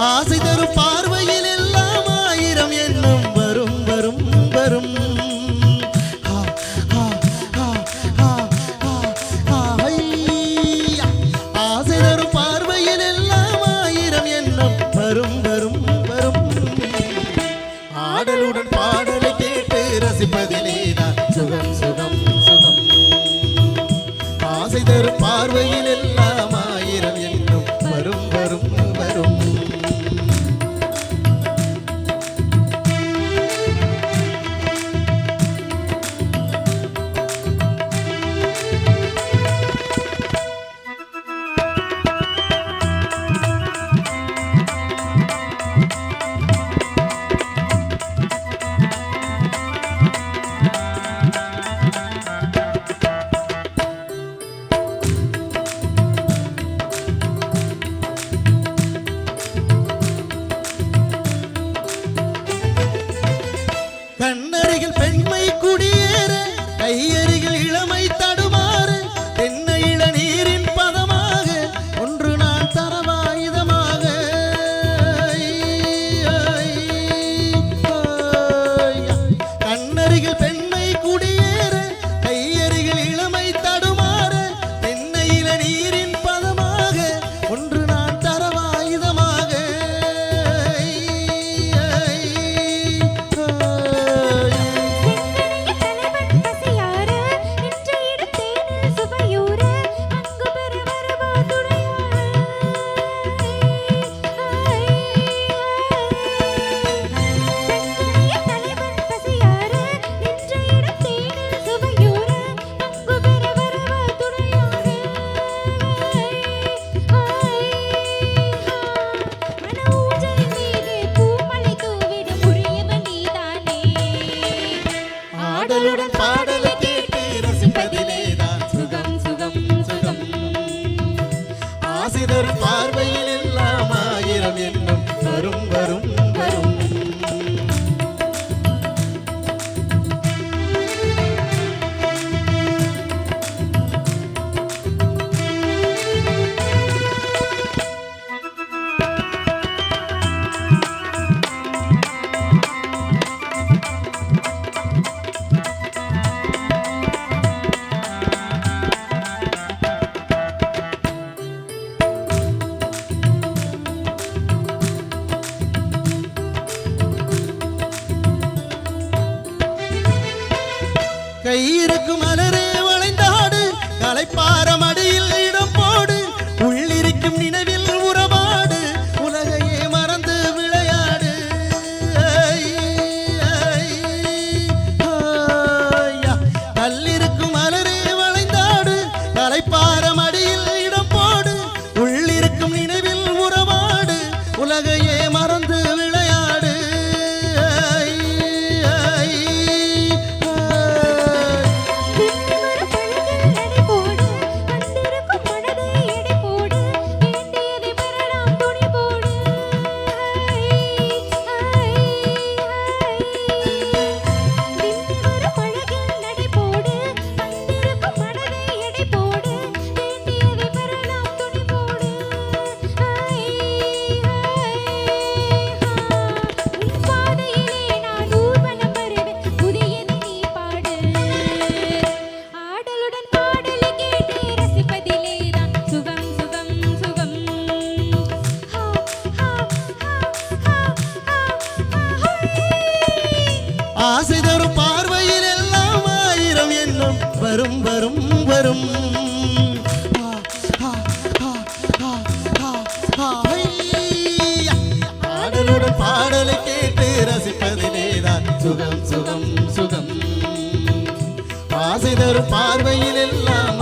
ஆசை தரும் பார்வையில் எல்லாம் ஆயிரம் எண்ணம் வரும் வரும் வரும். ஆசை தரும் பார்வையில் எல்லாம் ஆயிரம் எண்ணம் வரும் வரும் வரும். ஆடலுடன் பாடலை கேட்டு ரசிப்பதிலே தான் சுகம் சுகம் சுகம். ஆசை தரும் பார்வையில் எல்லாம் ஆயிரம் எண்ணம் வரும் வரும் வரும். கண்ணருகில் பெண்மை குடியேற கையருகில் இளமை தடுமாறு தென்னை இளநீரின் பதமாக ஒன்று நான் தரவாயுதமாக. கண்ணருகில் பெண்மை குடியேற கையருகில் இளமை தடுமாறு தென்னை இளநீரின் பதமாக ஒன்று நான் தரவாயுதமாக. ஆடலுடன் பாடலை கேட்டு ரசிப்பதிலே தான் சுகம் சுகம் சுகம். ஆசை தரும் பார்வையில் எல்லாம் ஆயிரம் எண்ணம் வரும் வரும் வரும். கையிருக்கும் மலரே வளைந்தாடு களைப்பார மடியில் இடம் போடு உள்ளிருக்கும் நினைவில் உறவாடு உலகையே மறந்து விளையாடு. கல்லிருக்கும் மலரே வளைந்தாடு களைப்பார மடியில் இடம் போடு உள்ளிருக்கும் நினைவில் உறவாடு உலகையே மறந்து விளையாடு. ஆசை தரும் பார்வையில் எல்லாம் ஆயிரம் எண்ணம் வரும் வரும் வரும். ஆடலுடன் பாடலை கேட்டு ரசிப்பதிலே தான் சுகம் சுகம் சுகம். ஆசை தரும் பார்வையில் எல்லாம்